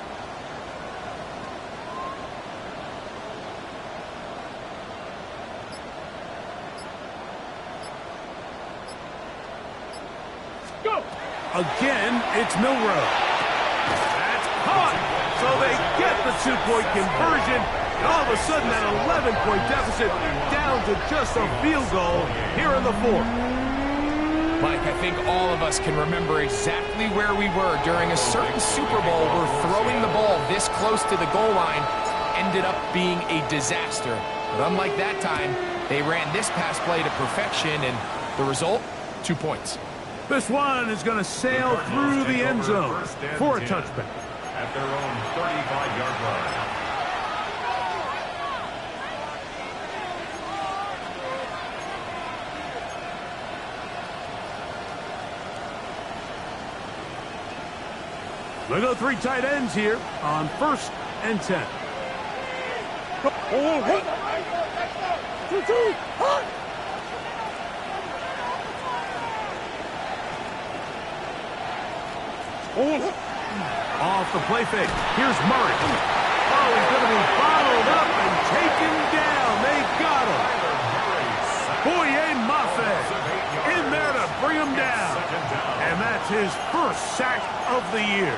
Go. Again, it's Milrow. That's caught. So they get the two-point conversion. And all of a sudden, that 11-point deficit down to just a field goal here in the fourth. Mike, I think all of us can remember exactly where we were during a certain Super Bowl where throwing the ball this close to the goal line ended up being a disaster. But unlike that time, they ran this pass play to perfection, and the result, 2 points. This one is going to sail through the end zone for a touchback. At their own 35-yard line. We'll go 3 tight ends here on 1st and 10. Off the play fake. Here's Murray. Oh, he's going to be bottled up and taken down. They got him. Boye Mafe in there to bring him down. And that's his first sack of the year.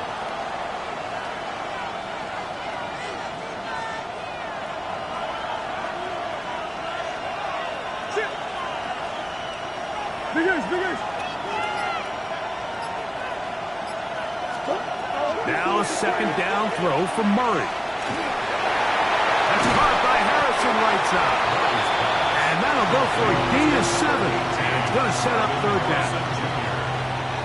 Now a second down throw from Murray. That's caught by Harrison right side. And that'll go for a gain of 7. And it's going to set up 3rd down.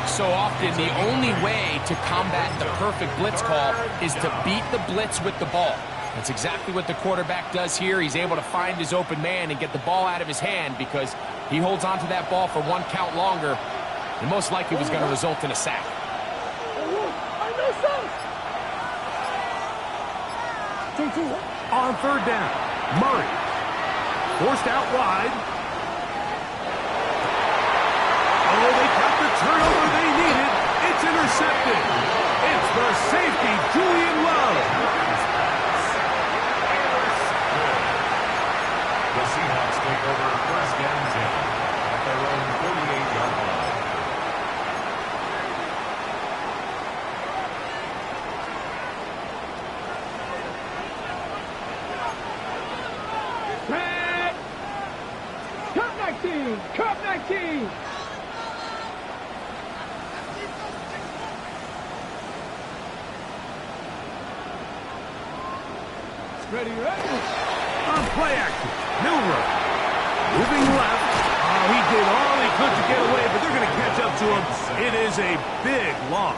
So often, the only way to combat the perfect blitz call is to beat the blitz with the ball. That's exactly what the quarterback does here. He's able to find his open man and get the ball out of his hand because he holds on to that ball for 1 count longer. And most likely was going to result in a sack. On 3rd down, Murray forced out wide. Oh, they got the turnover they needed. It's intercepted. It's the safety, Julian Love. The Seahawks take over 1st and 10 at their own 48-yard line. Cup 19. Ready. On play action, Milrow moving left. Oh, he did all he could to get away, but they're going to catch up to him. It is a big loss.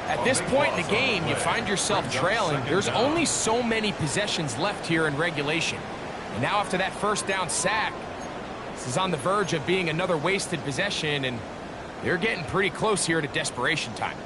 At this point in the game, you find yourself trailing. There's only so many possessions left here in regulation. And now after that 1st down sack, this is on the verge of being another wasted possession, and they're getting pretty close here to desperation time.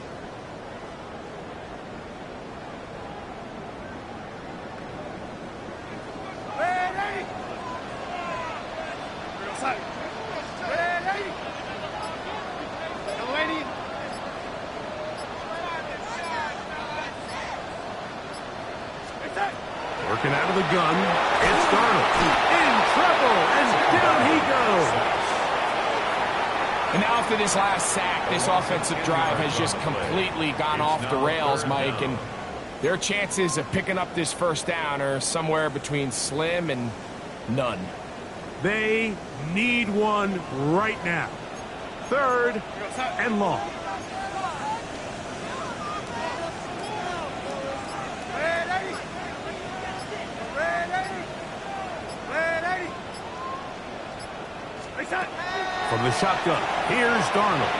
Working out of the gun, it's Darnold. In trouble, and down he goes. And now after this last sack, this offensive drive has just completely gone off the rails, Mike, and their chances of picking up this 1st down are somewhere between slim and none. They need one right now. 3rd and long. From the shotgun, here's Darnold.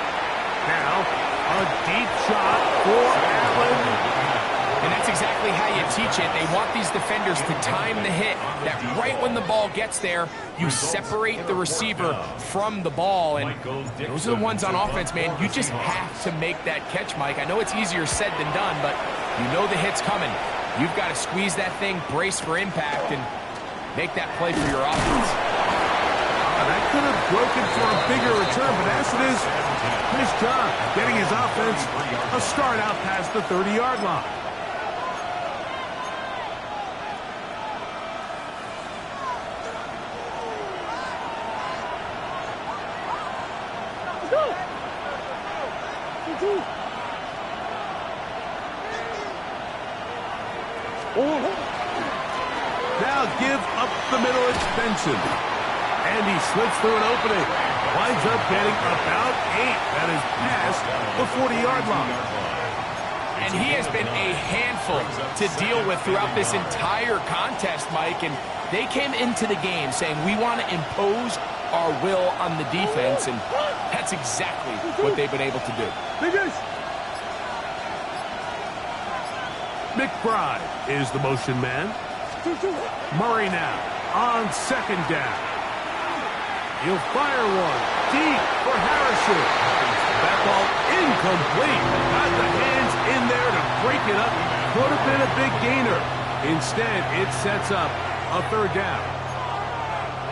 Now, a deep shot for Allen. And that's exactly how you teach it. They want these defenders to time the hit, that right when the ball gets there, you separate the receiver from the ball. And those are the ones on offense, man. You just have to make that catch, Mike. I know it's easier said than done, but you know the hit's coming. You've got to squeeze that thing, brace for impact, and make that play for your offense. That could have broken for a bigger return, but as it is, nice job getting his offense a start out past the 30-yard line. Now give up the middle, it's Benson. And he slips through an opening. Winds up getting about 8. That is past the 40-yard line. And he has been a handful to deal with throughout this entire contest, Mike. And they came into the game saying, we want to impose our will on the defense. And that's exactly what they've been able to do. McBride is the motion man. Murray now on second down. He'll fire one deep for Harrison. That ball incomplete. Got the hands in there to break it up. Could have been a big gainer. Instead, it sets up a third down.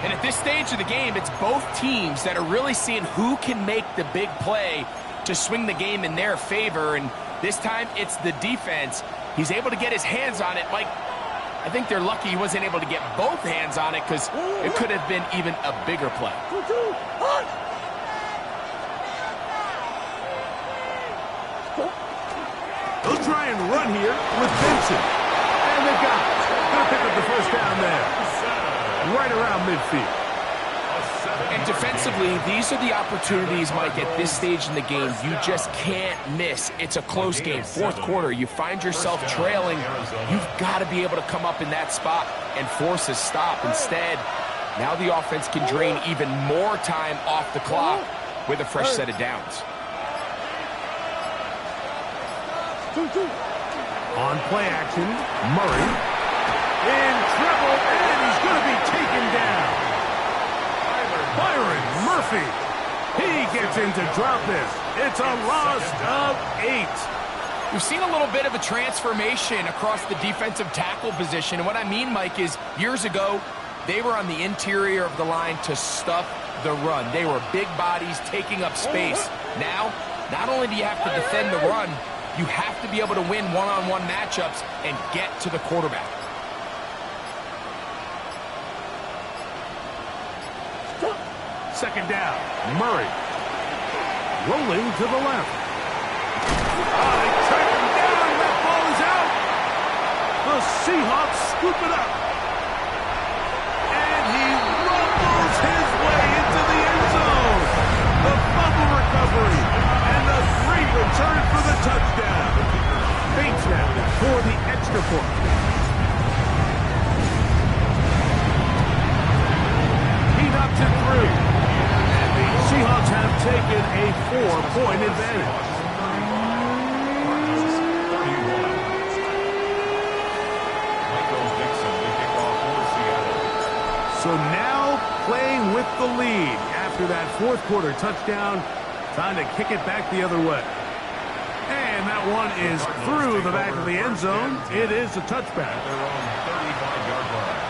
And at this stage of the game, it's both teams that are really seeing who can make the big play to swing the game in their favor. And this time, it's the defense. He's able to get his hands on it. Mike, I think they're lucky he wasn't able to get both hands on it because it could have been even a bigger play. They'll try and run here with Benson. And they got it. Gonna pick up the first down there. Right around midfield. And defensively, these are the opportunities, Mike, at this stage in the game. You just can't miss. It's a close game. Fourth quarter, you find yourself trailing. You've got to be able to come up in that spot and force a stop. Instead, now the offense can drain even more time off the clock with a fresh set of downs. On play action, Murray in trouble, and he's going to be taken down. Byron Murphy. He gets in to drop this. It's a loss of 8. We've seen a little bit of a transformation across the defensive tackle position. And what I mean, Mike, is years ago, they were on the interior of the line to stuff the run. They were big bodies taking up space. Now, not only do you have to defend the run, you have to be able to win one-on-one matchups and get to the quarterback. Second down, Murray. Rolling to the left. They track him down. That ball is out. The Seahawks scoop it up. And he rumbles his way into the end zone. The fumble recovery. And the great return for the touchdown. Bates now for the extra point. He knocks it through. Seahawks have taken a 4-point advantage. So now playing with the lead after that fourth quarter touchdown. Time to kick it back the other way. And that one is through the back of the end zone. It is a touchback. They're on 35-yard line.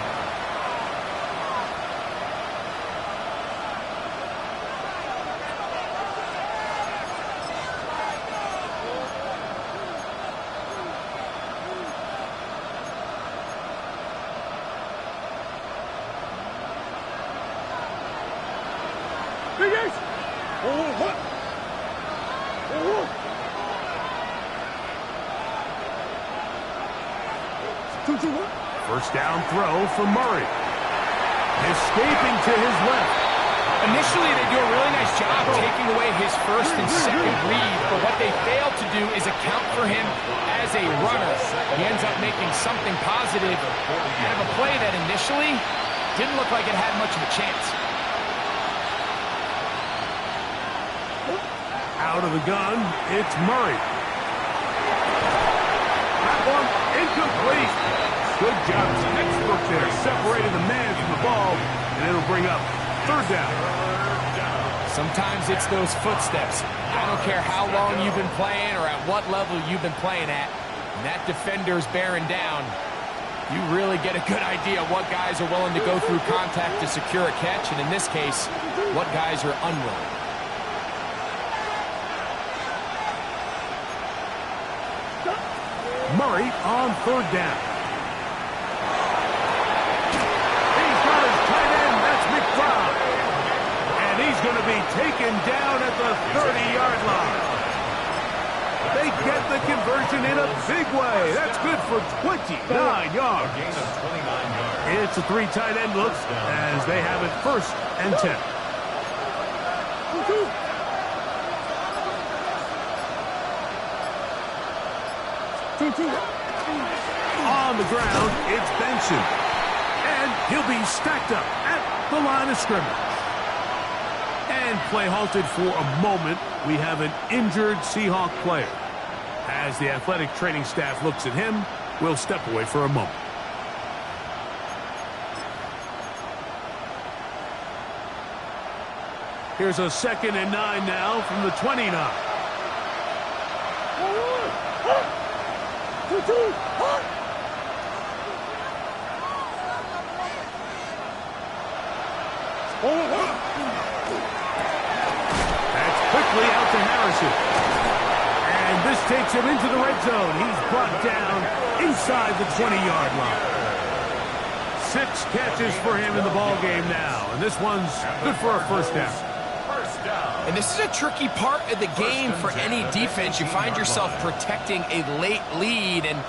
First down throw for Murray. Escaping to his left. Initially, they do a really nice job taking away his first and second read, but what they fail to do is account for him as a runner. He ends up making something positive out of a play that initially didn't look like it had much of a chance. Out of the gun, it's Murray. That one, incomplete. Good job, textbook there, separating the man from the ball, and it'll bring up third down. Sometimes it's those footsteps. I don't care how long you've been playing or at what level you've been playing at. When that defender's bearing down, you really get a good idea of what guys are willing to go through contact to secure a catch, and in this case, what guys are unwilling. Murray on third down. He's got his tight end, that's McBride. And he's going to be taken down at the 30-yard line. They get the conversion in a big way. That's good for 29 yards. A gain of 29 yards. It's a three tight end look as they have it first and 10. On the ground, it's Benson. And he'll be stacked up at the line of scrimmage. And play halted for a moment. We have an injured Seahawk player. As the athletic training staff looks at him, we'll step away for a moment. Here's a 2nd and 9 now from the 29. That's quickly out to Harrison. And this takes him into the red zone. He's brought down inside the 20-yard line. 6 catches for him in the ball game now. And this one's good for a first down. And this is a tricky part of the game for any defense. You find yourself protecting a late lead, and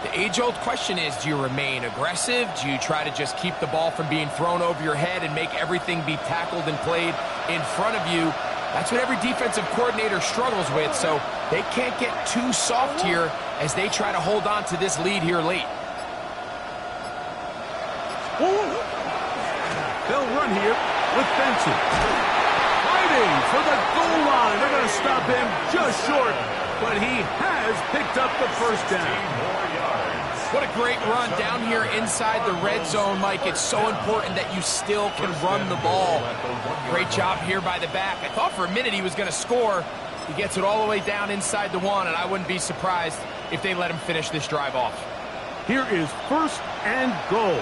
the age-old question is, do you remain aggressive? Do you try to just keep the ball from being thrown over your head and make everything be tackled and played in front of you? That's what every defensive coordinator struggles with, so they can't get too soft here as they try to hold on to this lead here late. They'll run here with Benson. Fighting for the goal line. They're going to stop him just short, but he has picked up the first down. What a great run down here inside the red zone, Mike. It's so important that you still can run the ball. Great job here by the back. I thought for a minute he was going to score. He gets it all the way down inside the 1, and I wouldn't be surprised if they let him finish this drive off. Here is 1st and goal.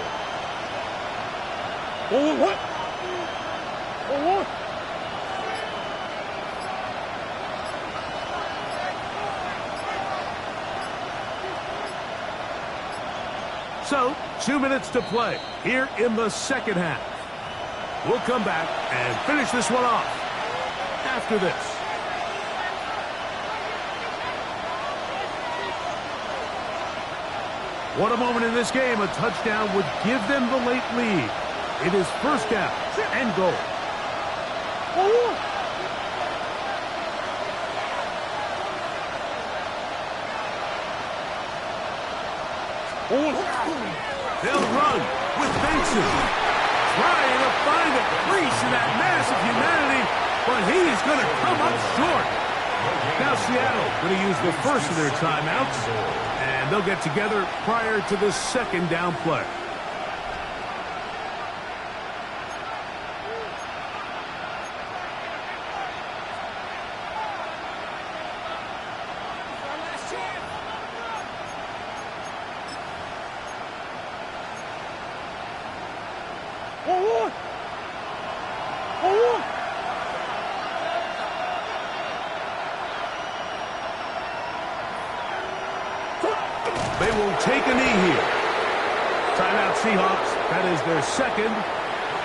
What? So, 2 minutes to play here in the second half. We'll come back and finish this one off after this. What a moment in this game. A touchdown would give them the late lead. It is first down and goal. They'll run with Benson. Trying to find a crease in that mass of humanity, but he's going to come up short. Now Seattle going to use the first of their timeouts, and they'll get together prior to the second down play. They will take a knee here. Timeout Seahawks. That is their second.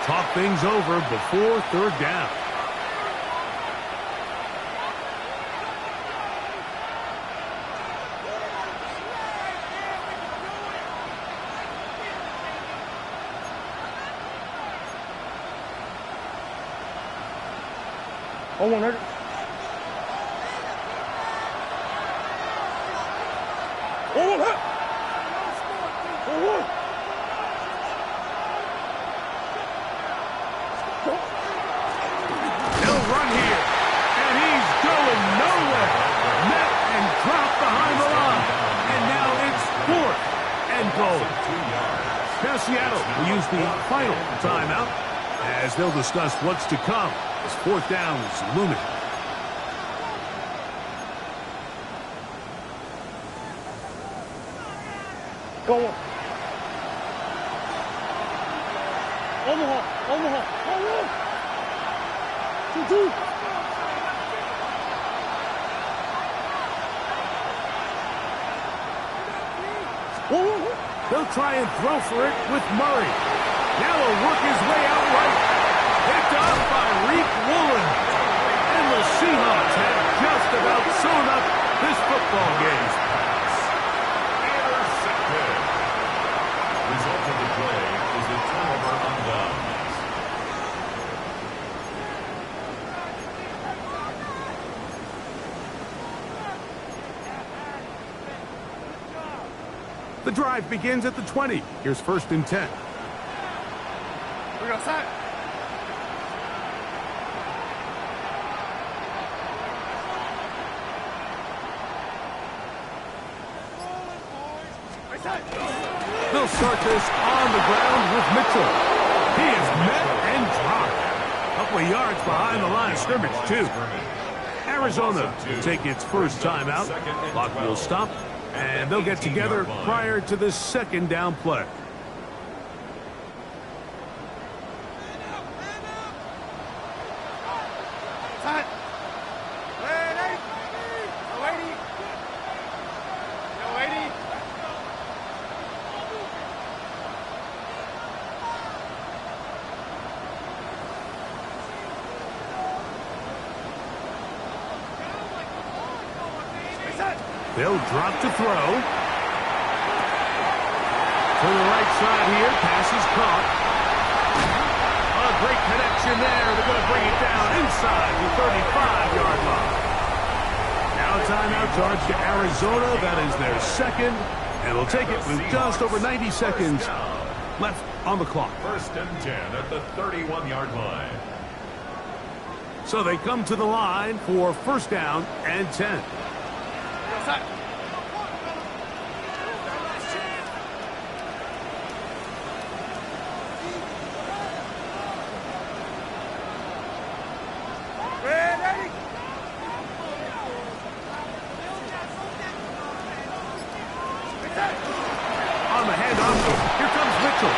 Talk things over before third down. Oh, 100. They'll run here, and he's going nowhere. Met and dropped behind the line. And now it's Seattle will use the final timeout as they'll discuss what's to come as fourth down is looming. Go on. Omaha. Two. They'll try and throw for it with Murray. Now he'll work his way out right. Picked up by Reek Woolen. And the Seahawks have just about sewn up this football game. Intercepted. Result of the play is a turnover on downs. The drive begins at the 20. Here's 1st and 10. We got sack. They'll start this on the ground with Mitchell. He is met and dropped. A couple of yards behind the line of scrimmage, too. Arizona will take its first timeout. Clock will stop, and they'll get together prior to the second down play. They'll drop to throw. To the right side here. Pass is caught. A great connection there. They're going to bring it down inside the 35-yard line. Now a timeout charge to Arizona. That is their second. And they'll take it with just over 90 seconds left on the clock. 1st and 10 at the 31-yard line. So they come to the line for 1st down and 10. On the handoff, here comes Mitchell.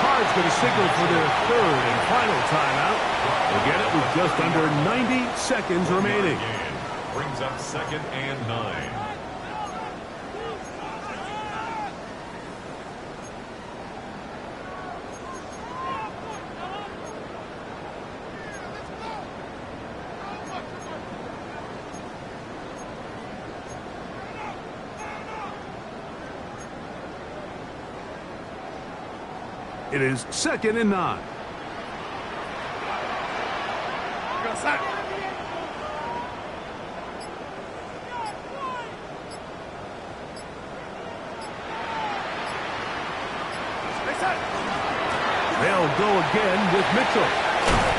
Card's going to signal for their 3rd and final timeout. They'll get it with just under 90 seconds remaining. Brings up 2nd and 9. It is 2nd and 9. They'll go again with Mitchell.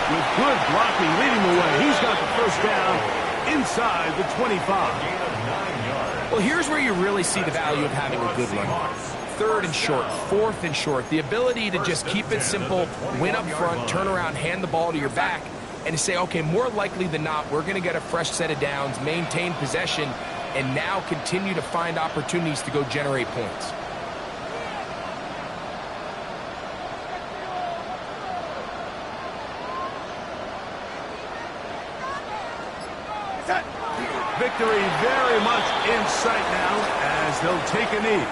With good blocking leading the way. He's got the 1st down inside the 25. Well, here's where you really see the value of having a good run. 3rd and short, 4th and short. The ability to just keep it simple, win up front, turn around, hand the ball to your back, and to say, okay, more likely than not, we're going to get a fresh set of downs, maintain possession, and now continue to find opportunities to go generate points. Victory very much in sight now as they'll take a knee.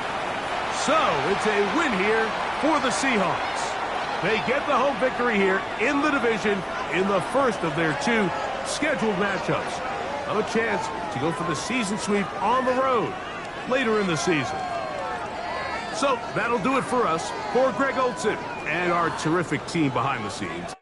So it's a win here for the Seahawks. They get the home victory here in the division in the first of their 2 scheduled matchups. A chance to go for the season sweep on the road later in the season. So that'll do it for us. For Greg Olson and our terrific team behind the scenes.